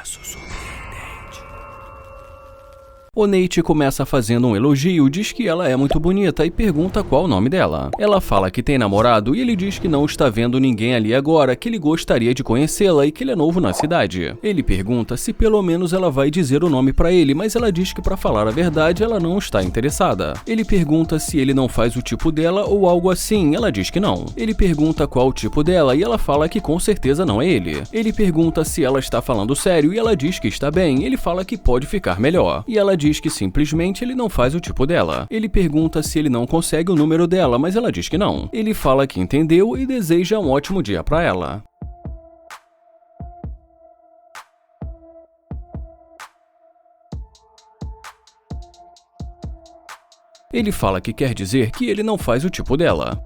caso surpreendente. O Nate começa fazendo um elogio, diz que ela é muito bonita e pergunta qual o nome dela. Ela fala que tem namorado e ele diz que não está vendo ninguém ali agora, que ele gostaria de conhecê-la e que ele é novo na cidade. Ele pergunta se pelo menos ela vai dizer o nome pra ele, mas ela diz que pra falar a verdade ela não está interessada. Ele pergunta se ele não faz o tipo dela ou algo assim, ela diz que não. Ele pergunta qual o tipo dela e ela fala que com certeza não é ele. Ele pergunta se ela está falando sério e ela diz que está bem, ele fala que pode ficar melhor. E ela diz que simplesmente ele não faz o tipo dela. Ele pergunta se ele não consegue o número dela, mas ela diz que não. Ele fala que entendeu e deseja um ótimo dia pra ela. Ele fala que quer dizer que ele não faz o tipo dela.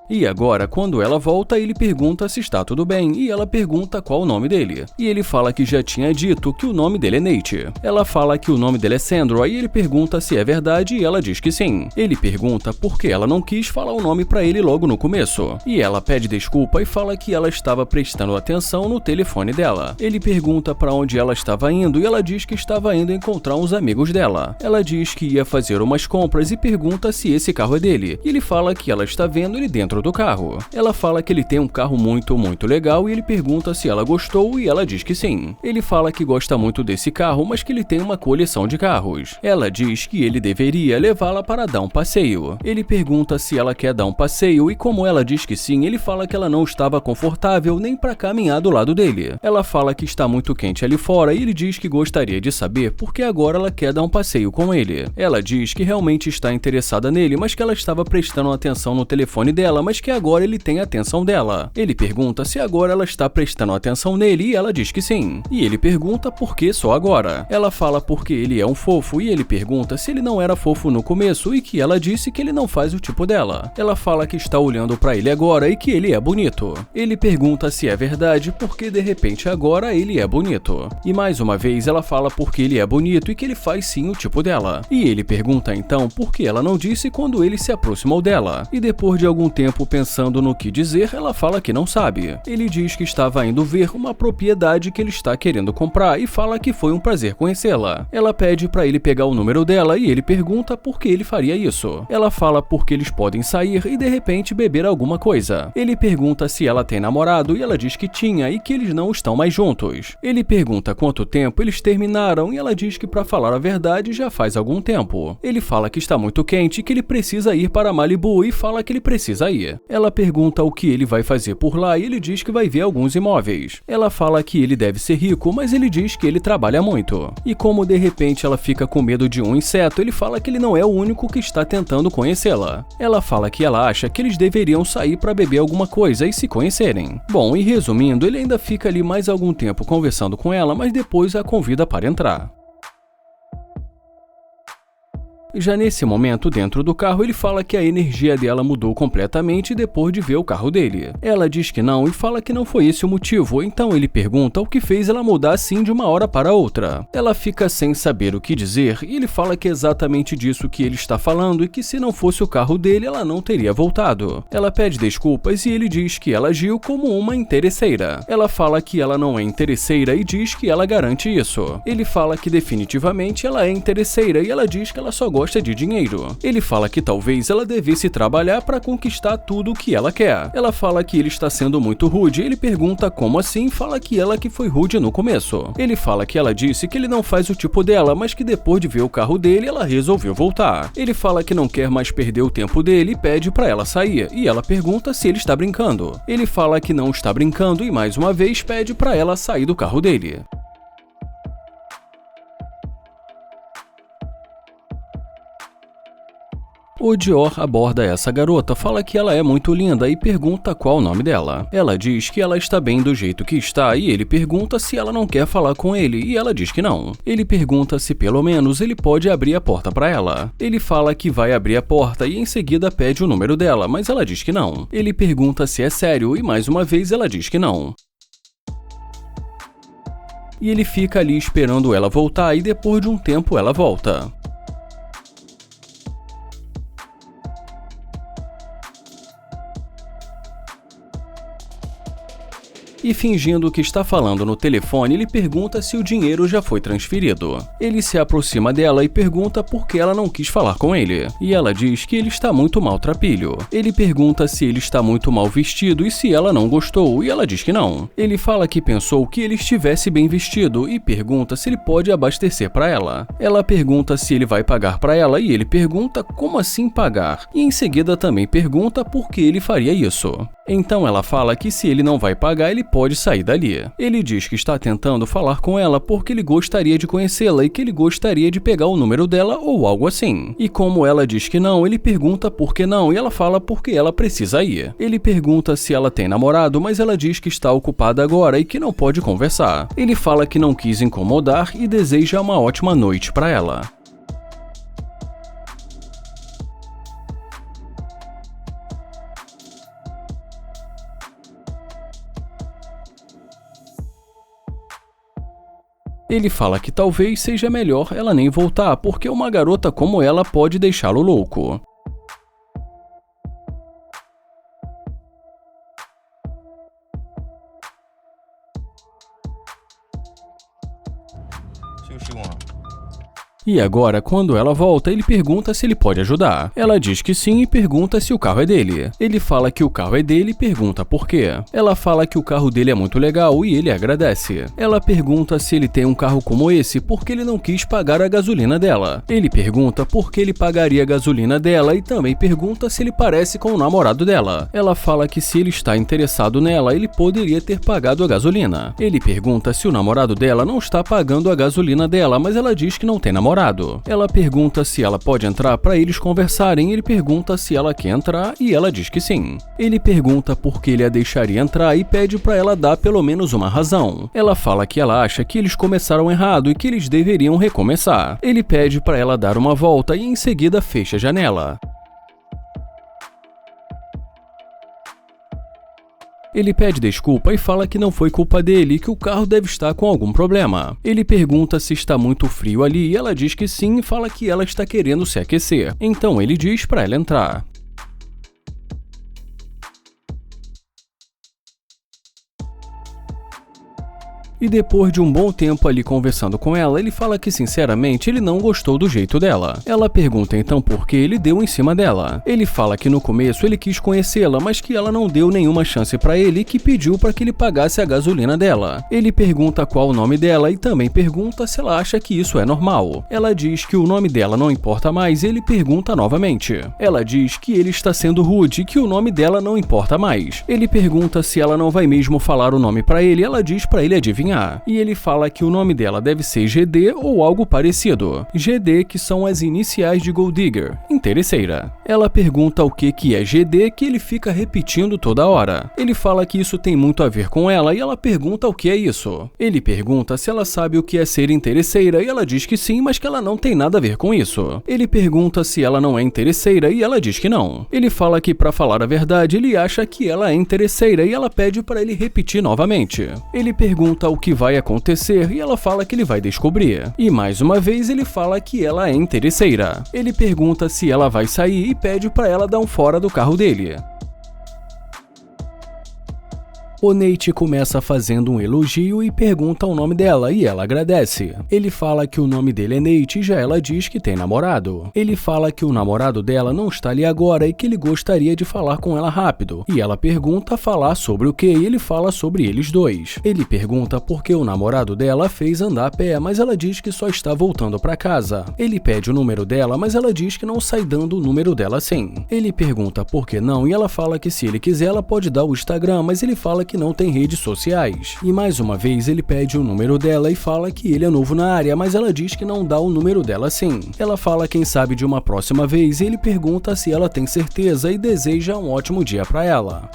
E agora, quando ela volta, ele pergunta se está tudo bem e ela pergunta qual o nome dele. E ele fala que já tinha dito que o nome dele é Nate. Ela fala que o nome dele é Sandra e ele pergunta se é verdade e ela diz que sim. Ele pergunta por que ela não quis falar o nome pra ele logo no começo. E ela pede desculpa e fala que ela estava prestando atenção no telefone dela. Ele pergunta pra onde ela estava indo e ela diz que estava indo encontrar uns amigos dela. Ela diz que ia fazer umas compras e pergunta se esse carro é dele. E ele fala que ela está vendo ele dentro do carro. Ela fala que ele tem um carro muito legal e ele pergunta se ela gostou e ela diz que sim. Ele fala que gosta muito desse carro, mas que ele tem uma coleção de carros. Ela diz que ele deveria levá-la para dar um passeio. Ele pergunta se ela quer dar um passeio e como ela diz que sim, ele fala que ela não estava confortável nem para caminhar do lado dele. Ela fala que está muito quente ali fora e ele diz que gostaria de saber por que agora ela quer dar um passeio com ele. Ela diz que realmente está interessada nele, mas que ela estava prestando atenção no telefone dela, mas que agora ele tem a atenção dela. Ele pergunta se agora ela está prestando atenção nele e ela diz que sim. E ele pergunta por que só agora. Ela fala porque ele é um fofo e ele pergunta se ele não era fofo no começo e que ela disse que ele não faz o tipo dela. Ela fala que está olhando pra ele agora e que ele é bonito. Ele pergunta se é verdade porque de repente agora ele é bonito. E mais uma vez ela fala porque ele é bonito e que ele faz sim o tipo dela. E ele pergunta então por que ela não disse quando ele se aproximou dela. E depois de algum tempo pensando no que dizer, ela fala que não sabe. Ele diz que estava indo ver uma propriedade que ele está querendo comprar e fala que foi um prazer conhecê-la. Ela pede para ele pegar o número dela e ele pergunta por que ele faria isso. Ela fala porque eles podem sair e de repente beber alguma coisa. Ele pergunta se ela tem namorado e ela diz que tinha e que eles não estão mais juntos. Ele pergunta quanto tempo eles terminaram e ela diz que para falar a verdade já faz algum tempo. Ele fala que está muito quente e que ele precisa ir para Malibu e fala que ele precisa ir. Ela pergunta o que ele vai fazer por lá e ele diz que vai ver alguns imóveis. Ela fala que ele deve ser rico, mas ele diz que ele trabalha muito. E como de repente ela fica com medo de um inseto, ele fala que ele não é o único que está tentando conhecê-la. Ela fala que ela acha que eles deveriam sair para beber alguma coisa e se conhecerem. Bom, e resumindo, ele ainda fica ali mais algum tempo conversando com ela, mas depois a convida para entrar. Já nesse momento, dentro do carro, ele fala que a energia dela mudou completamente depois de ver o carro dele. Ela diz que não e fala que não foi esse o motivo, então ele pergunta o que fez ela mudar assim de uma hora para outra. Ela fica sem saber o que dizer e ele fala que é exatamente disso que ele está falando e que se não fosse o carro dele, ela não teria voltado. Ela pede desculpas e ele diz que ela agiu como uma interesseira. Ela fala que ela não é interesseira e diz que ela garante isso. Ele fala que definitivamente ela é interesseira e ela diz que ela só gosta de dinheiro. Ele fala que talvez ela devesse trabalhar para conquistar tudo o que ela quer. Ela fala que ele está sendo muito rude. Ele pergunta como assim, fala que ela que foi rude no começo. Ele fala que ela disse que ele não faz o tipo dela, mas que depois de ver o carro dele, ela resolveu voltar. Ele fala que não quer mais perder o tempo dele e pede para ela sair. E ela pergunta se ele está brincando. Ele fala que não está brincando e mais uma vez pede para ela sair do carro dele. O Dior aborda essa garota, fala que ela é muito linda e pergunta qual o nome dela. Ela diz que ela está bem do jeito que está e ele pergunta se ela não quer falar com ele e ela diz que não. Ele pergunta se pelo menos ele pode abrir a porta para ela. Ele fala que vai abrir a porta e em seguida pede o número dela, mas ela diz que não. Ele pergunta se é sério e mais uma vez ela diz que não. E ele fica ali esperando ela voltar e depois de um tempo ela volta. e fingindo que está falando no telefone, ele pergunta se o dinheiro já foi transferido. Ele se aproxima dela e pergunta por que ela não quis falar com ele, e ela diz que ele está muito maltrapilho. Ele pergunta se ele está muito mal vestido e se ela não gostou, e ela diz que não. Ele fala que pensou que ele estivesse bem vestido e pergunta se ele pode abastecer para ela. Ela pergunta se ele vai pagar para ela e ele pergunta como assim pagar, e em seguida também pergunta por que ele faria isso. Então ela fala que se ele não vai pagar, ele pode sair dali. Ele diz que está tentando falar com ela porque ele gostaria de conhecê-la e que ele gostaria de pegar o número dela ou algo assim. E como ela diz que não, ele pergunta por que não e ela fala porque ela precisa ir. Ele pergunta se ela tem namorado, mas ela diz que está ocupada agora e que não pode conversar. Ele fala que não quis incomodar e deseja uma ótima noite para ela. Ele fala que talvez seja melhor ela nem voltar, porque uma garota como ela pode deixá-lo louco. E agora, quando ela volta, ele pergunta se ele pode ajudar. Ela diz que sim e pergunta se o carro é dele. Ele fala que o carro é dele e pergunta por quê. Ela fala que o carro dele é muito legal e ele agradece. Ela pergunta se ele tem um carro como esse porque ele não quis pagar a gasolina dela. Ele pergunta por que ele pagaria a gasolina dela e também pergunta se ele parece com o namorado dela. Ela fala que se ele está interessado nela, ele poderia ter pagado a gasolina. Ele pergunta se o namorado dela não está pagando a gasolina dela, mas ela diz que não tem namorado. Ela pergunta se ela pode entrar para eles conversarem, ele pergunta se ela quer entrar e ela diz que sim. Ele pergunta por que ele a deixaria entrar e pede para ela dar pelo menos uma razão. Ela fala que ela acha que eles começaram errado e que eles deveriam recomeçar. Ele pede para ela dar uma volta e em seguida fecha a janela. Ele pede desculpa e fala que não foi culpa dele e que o carro deve estar com algum problema. Ele pergunta se está muito frio ali e ela diz que sim e fala que ela está querendo se aquecer. Então ele diz para ela entrar. E depois de um bom tempo ali conversando com ela, ele fala que sinceramente ele não gostou do jeito dela. Ela pergunta então por que ele deu em cima dela. Ele fala que no começo ele quis conhecê-la, mas que ela não deu nenhuma chance pra ele e que pediu para que ele pagasse a gasolina dela. Ele pergunta qual o nome dela e também pergunta se ela acha que isso é normal. Ela diz que o nome dela não importa mais e ele pergunta novamente. Ela diz que ele está sendo rude e que o nome dela não importa mais. Ele pergunta se ela não vai mesmo falar o nome pra ele e ela diz pra ele adivinhar. E ele fala que o nome dela deve ser GD ou algo parecido. GD, que são as iniciais de Gold Digger, interesseira. Ela pergunta o que é GD, que ele fica repetindo toda hora. Ele fala que isso tem muito a ver com ela e ela pergunta o que é isso. Ele pergunta se ela sabe o que é ser interesseira e ela diz que sim, mas que ela não tem nada a ver com isso. Ele pergunta se ela não é interesseira e ela diz que não. Ele fala que, para falar a verdade, ele acha que ela é interesseira e ela pede para ele repetir novamente. Ele pergunta o que vai acontecer e ela fala que ele vai descobrir. E mais uma vez ele fala que ela é interesseira. Ele pergunta se ela vai sair e pede para ela dar um fora do carro dele. O Nate começa fazendo um elogio e pergunta o nome dela e ela agradece. Ele fala que o nome dele é Nate e já ela diz que tem namorado. Ele fala que o namorado dela não está ali agora e que ele gostaria de falar com ela rápido. E ela pergunta falar sobre o que e ele fala sobre eles dois. Ele pergunta por que o namorado dela fez andar a pé, mas ela diz que só está voltando para casa. Ele pede o número dela, mas ela diz que não sai dando o número dela assim. Ele pergunta por que não e ela fala que se ele quiser ela pode dar o Instagram, mas ele fala que não tem redes sociais. E mais uma vez ele pede o número dela e fala que ele é novo na área, mas ela diz que não dá o número dela sim. Ela fala quem sabe de uma próxima vez e ele pergunta se ela tem certeza e deseja um ótimo dia para ela.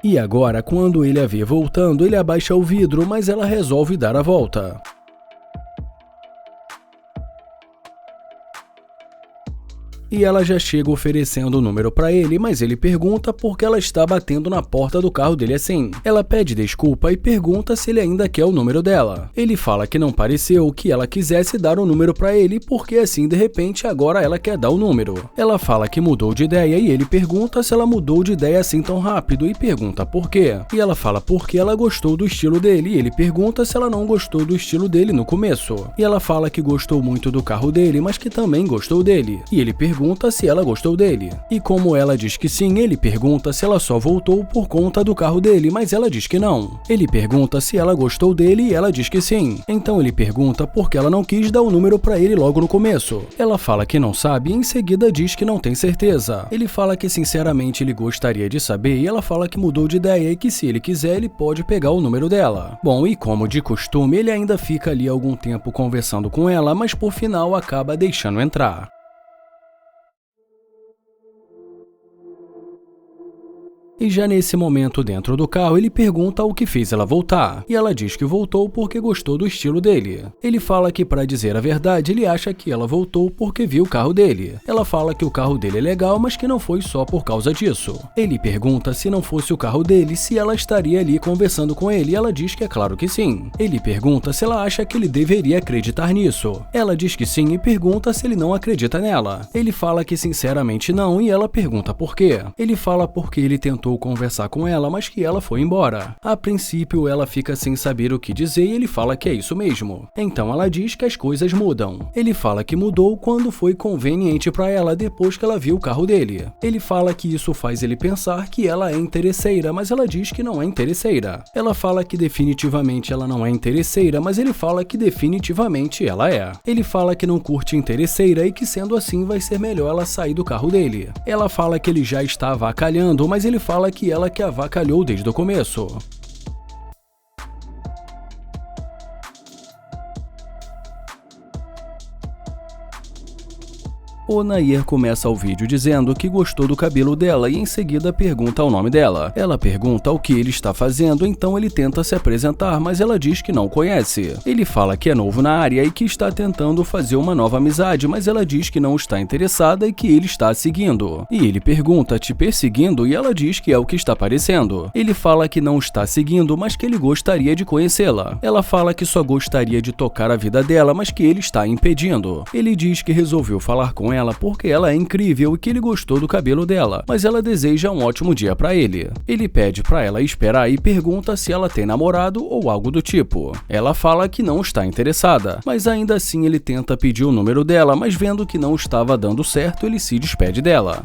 E agora, quando ele a vê voltando, ele abaixa o vidro, mas ela resolve dar a volta. e ela já chega oferecendo o número para ele, mas ele pergunta por que ela está batendo na porta do carro dele assim. Ela pede desculpa e pergunta se ele ainda quer o número dela. Ele fala que não pareceu que ela quisesse dar o número para ele, porque assim de repente agora ela quer dar o número. Ela fala que mudou de ideia e ele pergunta se ela mudou de ideia assim tão rápido e pergunta por quê. E ela fala porque ela gostou do estilo dele e ele pergunta se ela não gostou do estilo dele no começo. E ela fala que gostou muito do carro dele, mas que também gostou dele. E ele pergunta se ela gostou dele. E como ela diz que sim, ele pergunta se ela só voltou por conta do carro dele, mas ela diz que não. Ele pergunta se ela gostou dele e ela diz que sim. Então ele pergunta por que ela não quis dar o número pra ele logo no começo. Ela fala que não sabe e em seguida diz que não tem certeza. Ele fala que sinceramente ele gostaria de saber e ela fala que mudou de ideia e que se ele quiser ele pode pegar o número dela. Bom, e como de costume, ele ainda fica ali algum tempo conversando com ela, mas por final acaba deixando entrar. E já nesse momento dentro do carro, ele pergunta o que fez ela voltar, e ela diz que voltou porque gostou do estilo dele. Ele fala que, para dizer a verdade, ele acha que ela voltou porque viu o carro dele. Ela fala que o carro dele é legal, mas que não foi só por causa disso. Ele pergunta se não fosse o carro dele, se ela estaria ali conversando com ele, e ela diz que é claro que sim. Ele pergunta se ela acha que ele deveria acreditar nisso. Ela diz que sim e pergunta se ele não acredita nela. Ele fala que sinceramente não, e ela pergunta por quê. Ele fala porque ele tentou conversar com ela, mas que ela foi embora. A princípio, ela fica sem saber o que dizer e ele fala que é isso mesmo. Então ela diz que as coisas mudam. Ele fala que mudou quando foi conveniente para ela depois que ela viu o carro dele. Ele fala que isso faz ele pensar que ela é interesseira, mas ela diz que não é interesseira. Ela fala que definitivamente ela não é interesseira, mas ele fala que definitivamente ela é. Ele fala que não curte interesseira e que sendo assim vai ser melhor ela sair do carro dele. Ela fala que ele já está avacalhando, mas ele fala que ela que avacalhou desde o começo. O Nair começa o vídeo dizendo que gostou do cabelo dela e em seguida pergunta o nome dela. Ela pergunta o que ele está fazendo, então ele tenta se apresentar, mas ela diz que não conhece. Ele fala que é novo na área e que está tentando fazer uma nova amizade, mas ela diz que não está interessada e que ele está a seguindo. E ele pergunta, te perseguindo? E ela diz que é o que está parecendo. Ele fala que não está seguindo, mas que ele gostaria de conhecê-la. Ela fala que só gostaria de tocar a vida dela, mas que ele está impedindo. Ele diz que resolveu falar com ela porque ela é incrível e que ele gostou do cabelo dela, mas ela deseja um ótimo dia pra ele. Ele pede pra ela esperar e pergunta se ela tem namorado ou algo do tipo. Ela fala que não está interessada, mas ainda assim ele tenta pedir o número dela, mas vendo que não estava dando certo, ele se despede dela.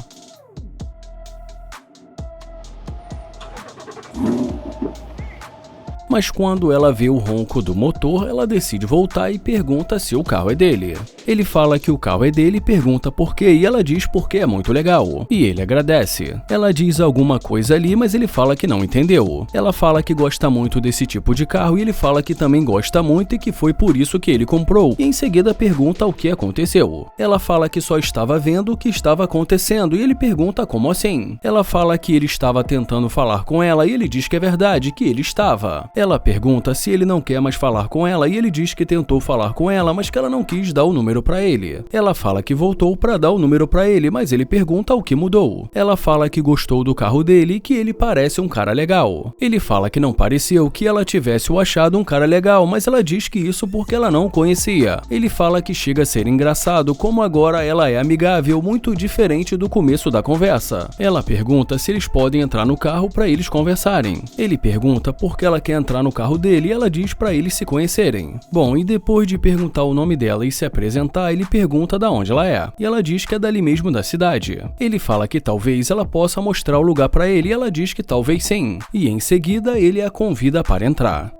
Mas quando ela vê o ronco do motor, ela decide voltar e pergunta se o carro é dele. Ele fala que o carro é dele e pergunta por quê, e ela diz porque é muito legal. E ele agradece. Ela diz alguma coisa ali, mas ele fala que não entendeu. Ela fala que gosta muito desse tipo de carro e ele fala que também gosta muito e que foi por isso que ele comprou. E em seguida pergunta o que aconteceu. Ela fala que só estava vendo o que estava acontecendo e ele pergunta como assim. Ela fala que ele estava tentando falar com ela e ele diz que é verdade, que ele estava. Ela pergunta se ele não quer mais falar com ela e ele diz que tentou falar com ela, mas que ela não quis dar o número pra ele. Ela fala que voltou pra dar o número pra ele, mas ele pergunta o que mudou. Ela fala que gostou do carro dele e que ele parece um cara legal. Ele fala que não pareceu que ela tivesse o achado um cara legal, mas ela diz que isso porque ela não o conhecia. Ele fala que chega a ser engraçado como agora ela é amigável, muito diferente do começo da conversa. Ela pergunta se eles podem entrar no carro pra eles conversarem. Ele pergunta por que ela quer entrar no carro dele e ela diz pra eles se conhecerem. Bom, e depois de perguntar o nome dela e se apresentar, ele pergunta da onde ela é. E ela diz que é dali mesmo da cidade. Ele fala que talvez ela possa mostrar o lugar pra ele e ela diz que talvez sim. E em seguida ele a convida para entrar.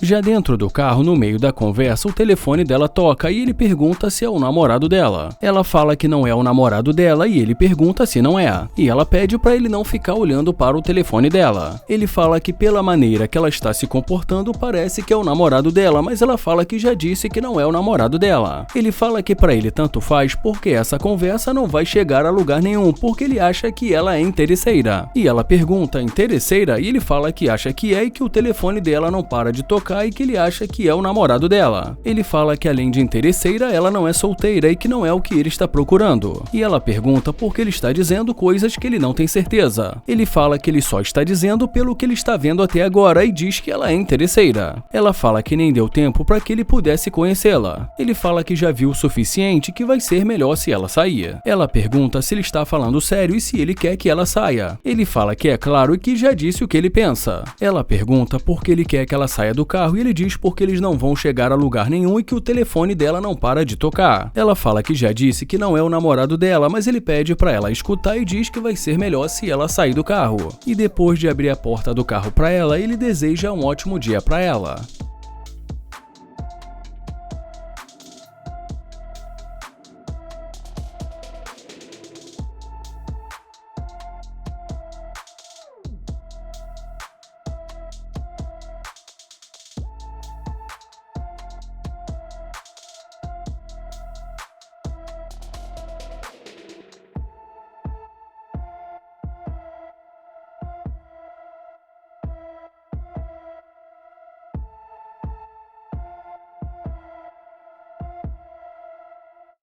Já dentro do carro, no meio da conversa, o telefone dela toca e ele pergunta se é o namorado dela. Ela fala que não é o namorado dela e ele pergunta se não é. E ela pede para ele não ficar olhando para o telefone dela. Ele fala que pela maneira que ela está se comportando parece que é o namorado dela, mas ela fala que já disse que não é o namorado dela. Ele fala que para ele tanto faz porque essa conversa não vai chegar a lugar nenhum, porque ele acha que ela é interesseira. E ela pergunta, interesseira? E ele fala que acha que é e que o telefone dela não para de tocar e que ele acha que é o namorado dela. Ele fala que além de interesseira, ela não é solteira e que não é o que ele está procurando. E ela pergunta por que ele está dizendo coisas que ele não tem certeza. Ele fala que ele só está dizendo pelo que ele está vendo até agora e diz que ela é interesseira. Ela fala que nem deu tempo para que ele pudesse conhecê-la. Ele fala que já viu o suficiente e que vai ser melhor se ela sair. Ela pergunta se ele está falando sério e se ele quer que ela saia. Ele fala que é claro e que já disse o que ele pensa. Ela pergunta por que ele quer que ela saia do carro e ele diz porque eles não vão chegar a lugar nenhum e que o telefone dela não para de tocar. Ela fala que já disse que não é o namorado dela, mas ele pede para ela escutar e diz que vai ser melhor se ela sair do carro. E depois de abrir a porta do carro para ela, ele deseja um ótimo dia para ela.